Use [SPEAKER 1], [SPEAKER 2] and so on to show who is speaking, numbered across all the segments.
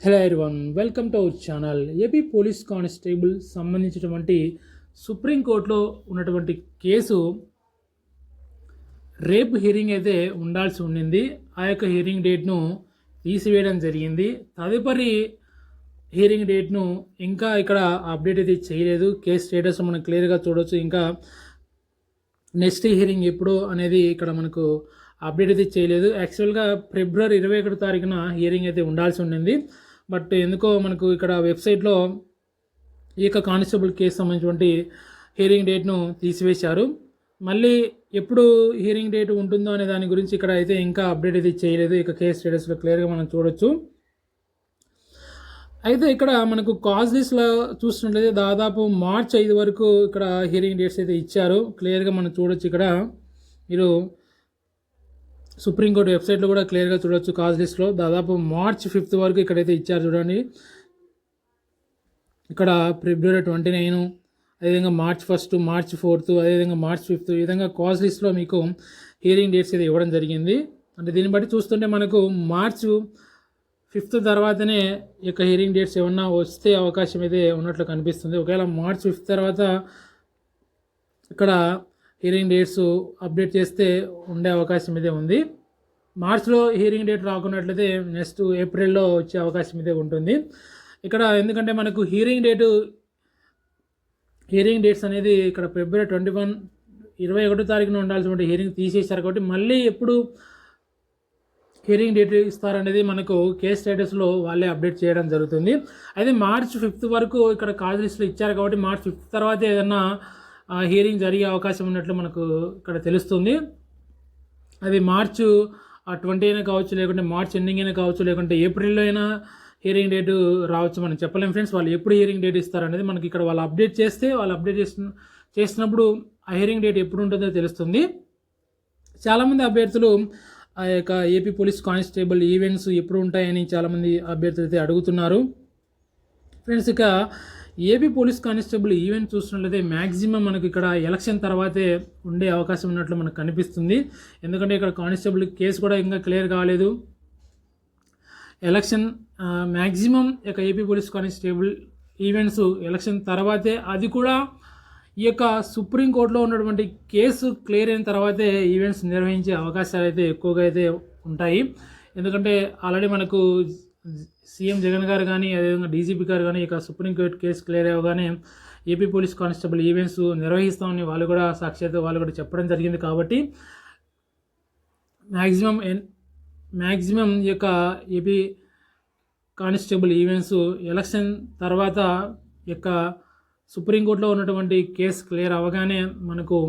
[SPEAKER 1] Hello everyone, welcome to our channel. AP police constable సంబంధించినటువంటి సుప్రీంకోర్టులో ఉన్నటువంటి కేసు రేపు హియరింగ్ అయితే ఉండాల్సి ఉండింది. ఆ యొక్క హియరింగ్ డేట్ను తీసివేయడం జరిగింది. తదుపరి హియరింగ్ డేట్ను ఇంకా ఇక్కడ అప్డేట్ అయితే చేయలేదు. కేసు స్టేటస్ మనం క్లియర్గా చూడవచ్చు. ఇంకా నెక్స్ట్ హియరింగ్ ఎప్పుడు అనేది ఇక్కడ మనకు అప్డేట్ అయితే చేయలేదు. యాక్చువల్గా ఫిబ్రవరి 21 తారీఖున హియరింగ్ అయితే ఉండాల్సి ఉండింది. బట్ ఎందుకో మనకు ఇక్కడ వెబ్సైట్లో ఈ యొక్క కానిస్టేబుల్ కేసు సంబంధించినటువంటి హియరింగ్ డేట్ను తీసివేశారు. మళ్ళీ ఎప్పుడు హియరింగ్ డేట్ ఉంటుందో అనే దాని గురించి ఇక్కడ అయితే ఇంకా అప్డేట్ అయితే చేయలేదు. ఇక కేసు స్టేటస్లో క్లియర్గా మనం చూడొచ్చు. అయితే ఇక్కడ మనకు కాజ్ లిస్ట్లో చూసినట్లయితే దాదాపు మార్చ్ 5 వరకు ఇక్కడ హియరింగ్ డేట్స్ అయితే ఇచ్చారు. క్లియర్గా మనం చూడొచ్చు. ఇక్కడ మీరు సుప్రీంకోర్టు వెబ్సైట్లో కూడా క్లియర్గా చూడొచ్చు. కాజ్ లిస్ట్లో దాదాపు మార్చ్ 5 వరకు ఇక్కడైతే ఇచ్చారు. చూడండి, ఇక్కడ ఫిబ్రవరి 29, అదేవిధంగా మార్చ్ 1, మార్చ్ 4, అదేవిధంగా మార్చ్ 5, ఈ విధంగా కాజ్ లిస్ట్లో మీకు హియరింగ్ డేట్స్ అయితే ఇవ్వడం జరిగింది. అంటే దీన్ని బట్టి చూస్తుంటే మనకు మార్చ్ 5 తర్వాతనే ఈ యొక్క హియరింగ్ డేట్స్ ఏమన్నా వస్తే అవకాశం అయితే ఉన్నట్లు కనిపిస్తుంది. ఒకవేళ మార్చ్ 5 తర్వాత ఇక్కడ హియరింగ్ డేట్స్ అప్డేట్ చేస్తే ఉండే అవకాశం అయితే ఉంది. మార్చ్లో హియరింగ్ డేట్ రాకున్నట్లయితే నెక్స్ట్ ఏప్రిల్లో వచ్చే అవకాశం అయితే ఉంటుంది. ఇక్కడ ఎందుకంటే మనకు హియరింగ్ డేట్స్ అనేది ఇక్కడ ఫిబ్రవరి 21 తారీఖున ఉండాల్సిన హియరింగ్ తీసేశారు. కాబట్టి మళ్ళీ ఎప్పుడు హియరింగ్ డేట్ ఇస్తారనేది మనకు కేస్ స్టేటస్లో వాళ్ళే అప్డేట్ చేయడం జరుగుతుంది. అయితే మార్చ్ 5 వరకు ఇక్కడ కాజ్ లిస్ట్లో ఇచ్చారు. కాబట్టి మార్చ్ 5 తర్వాత ఏదన్నా హియరింగ్ జరిగే అవకాశం ఉన్నట్లు మనకు ఇక్కడ తెలుస్తుంది. అది మార్చ్ 20 అయినా కావచ్చు, లేకుంటే మార్చ్ ఎండింగ్ అయినా కావచ్చు, లేకుంటే ఏప్రిల్లో అయినా హియరింగ్ డేట్ రావచ్చు. మనం చెప్పలేం ఫ్రెండ్స్. వాళ్ళు ఎప్పుడు హియరింగ్ డేట్ ఇస్తారనేది మనకి ఇక్కడ వాళ్ళు అప్డేట్ చేస్తే, వాళ్ళు అప్డేట్ చేసినప్పుడు ఆ హియరింగ్ డేట్ ఎప్పుడు ఉంటుందో తెలుస్తుంది. చాలామంది అభ్యర్థులు ఆ యొక్క ఏపీ పోలీస్ కానిస్టేబుల్ ఈవెంట్స్ ఎప్పుడు ఉంటాయని చాలామంది అభ్యర్థులు అయితే అడుగుతున్నారు ఫ్రెండ్స్. ఇక ఏపీ పోలీస్ కానిస్టేబుల్ ఈవెంట్ చూసినట్లయితే మ్యాక్సిమం మనకు ఇక్కడ ఎలక్షన్ తర్వాతే ఉండే అవకాశం ఉన్నట్లు మనకు కనిపిస్తుంది. ఎందుకంటే ఇక్కడ కానిస్టేబుల్ కేసు కూడా ఇంకా క్లియర్ కాలేదు. ఎలక్షన్ మ్యాక్సిమం ఇక AP police constable events election తర్వాతే, అది కూడా ఈ యొక్క సుప్రీంకోర్టులో ఉన్నటువంటి కేసు క్లియర్ అయిన తర్వాతే ఈవెంట్స్ నిర్వహించే అవకాశాలు అయితే ఎక్కువగా అయితే ఉంటాయి. ఎందుకంటే ఆల్రెడీ మనకు సీఎం జగన్ గారు కానీ, అదేవిధంగా డీజీపీ గారు కానీ ఇక సుప్రీంకోర్టు కేసు క్లియర్ అవ్వగానే ఏపీ పోలీస్ కానిస్టేబుల్ ఈవెంట్స్ నిర్వహిస్తామని వాళ్ళు కూడా సాక్షాత్ వాళ్ళు కూడా చెప్పడం జరిగింది. కాబట్టి మ్యాక్సిమం ఈ యొక్క ఏపీ కానిస్టేబుల్ ఈవెంట్స్ ఎలక్షన్ తర్వాత యొక్క సుప్రీంకోర్టులో ఉన్నటువంటి కేసు క్లియర్ అవ్వగానే మనకు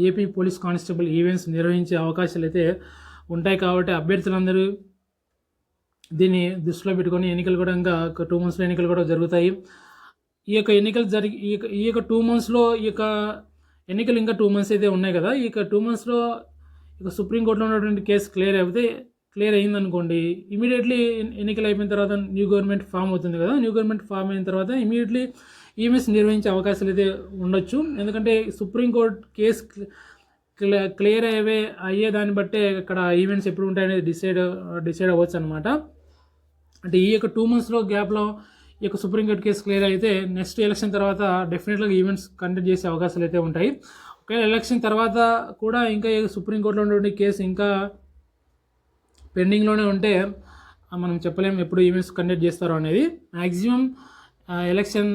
[SPEAKER 1] ఏపీ పోలీస్ కానిస్టేబుల్ ఈవెంట్స్ నిర్వహించే అవకాశాలు అయితే ఉంటాయి. కాబట్టి అభ్యర్థులందరూ దీన్ని దృష్టిలో పెట్టుకొని ఎన్నికలు కూడా ఇంకా 2 monthsలో ఎన్నికలు కూడా జరుగుతాయి. ఈ యొక్క ఎన్నికలు ఈ యొక్క 2 monthsలో ఈ యొక్క ఎన్నికలు ఇంకా 2 months అయితే ఉన్నాయి కదా. ఈ యొక్క 2 monthsలో ఇక సుప్రీంకోర్టులో ఉన్నటువంటి కేసు క్లియర్ అయిందనుకోండి, ఇమీడియట్లీ ఎన్నికలు అయిపోయిన తర్వాత న్యూ గవర్నమెంట్ ఫామ్ అవుతుంది కదా. న్యూ గవర్నమెంట్ ఫామ్ అయిన తర్వాత ఇమీడియట్లీ ఈవెంట్స్ నిర్వహించే అవకాశాలు అయితే ఉండొచ్చు. ఎందుకంటే సుప్రీంకోర్టు కేసు క్లియర్ అయ్యే దాన్ని బట్టే ఇక్కడ ఈవెంట్స్ ఎప్పుడు ఉంటాయనేది డిసైడ్ అవ్వచ్చు అనమాట. అంటే ఈ యొక్క 2 monthsలో గ్యాప్లో ఈ యొక్క సుప్రీంకోర్టు కేసు క్లియర్ అయితే నెక్స్ట్ ఎలక్షన్ తర్వాత డెఫినెట్గా ఈవెంట్స్ కండక్ట్ చేసే అవకాశాలు అయితే ఉంటాయి. ఒకవేళ ఎలక్షన్ తర్వాత కూడా ఇంకా సుప్రీంకోర్టులో ఉన్నటువంటి కేసు ఇంకా పెండింగ్లోనే ఉంటే మనం చెప్పలేము ఎప్పుడు ఈవెంట్స్ కండక్ట్ చేస్తారో అనేది. మ్యాక్సిమం ఎలక్షన్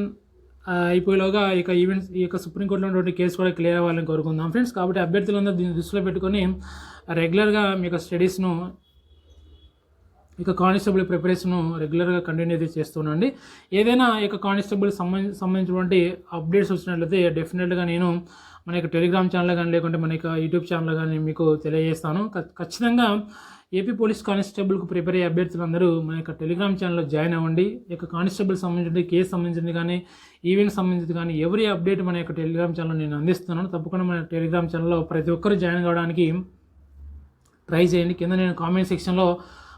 [SPEAKER 1] అయిపోయేలోగా ఇక ఈవెంట్స్ ఈ యొక్క సుప్రీంకోర్టులో ఉన్నటువంటి కేసు కూడా క్లియర్ అవ్వాలని కోరుకుందాం ఫ్రెండ్స్. కాబట్టి అభ్యర్థులందరూ దీన్ని దృష్టిలో పెట్టుకొని రెగ్యులర్గా మీ యొక్క స్టడీస్ను ఇక కానిస్టేబుల్ ప్రిపరేషన్ రెగ్యులర్గా కంటిన్యూ అయితే చేస్తున్నాండి. ఏదైనా ఇక కానిస్టేబుల్ సంబంధించినటువంటి అప్డేట్స్ వచ్చినట్లయితే డెఫినెట్గా నేను మన యొక్క టెలిగ్రామ్ ఛానల్ కానీ, లేకుంటే మన యొక్క యూట్యూబ్ ఛానల్ కానీ మీకు తెలియజేస్తాను. ఖచ్చితంగా ఏపీ పోలీస్ కానిస్టేబుల్కు ప్రిపేర్ అయ్యే అభ్యర్థులందరూ మన యొక్క టెలిగ్రామ్ ఛానల్లో జాయిన్ అవ్వండి. ఇక కానిస్టేబుల్ సంబంధించిన కేసు సంబంధించింది కానీ, ఈవెంట్ సంబంధించింది కానీ ఎవరి అప్డేట్ మన యొక్క టెలిగ్రామ్ ఛానల్ నేను అందిస్తున్నాను. తప్పకుండా మన టెలిగ్రామ్ ఛానల్లో ప్రతి ఒక్కరు జాయిన్ కావడానికి ట్రై చేయండి. కింద నేను కామెంట్ సెక్షన్లో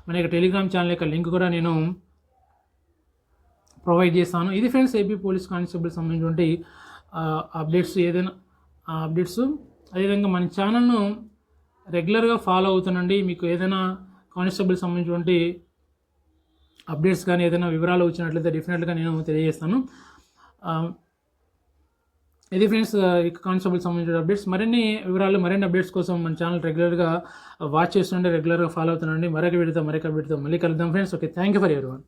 [SPEAKER 1] మన యొక్క టెలిగ్రామ్ ఛానల్ యొక్క లింక్ కూడా నేను ప్రొవైడ్ చేస్తాను. ఇది ఫ్రెండ్స్ ఏపీ పోలీస్ కానిస్టేబుల్ సంబంధించినటువంటి అప్డేట్స్. ఏదైనా అప్డేట్స్ అదేవిధంగా మన ఛానల్ను రెగ్యులర్గా ఫాలో అవుతానండి. మీకు ఏదైనా కానిస్టేబుల్ సంబంధించినటువంటి అప్డేట్స్ కానీ ఏదైనా వివరాలు వచ్చినట్లయితే డెఫినెట్గా నేను తెలియజేస్తాను. ఇది ఫ్రెండ్స్ ఇక కానిస్టేబుల్ సంబంధించిన అప్డేట్స్. మరిన్ని వివరాలు, మరిన్ని అప్డేట్స్ కోసం మన ఛానల్ రెగ్యులర్గా వాచ్ చేస్తుండే, రెగ్యులర్గా ఫాలో అవుతుండండి. మరొక వీడియోతో మరొక అప్డేట్తో మళ్ళీ కలుద్దాం friends. Okay, thank you for everyone.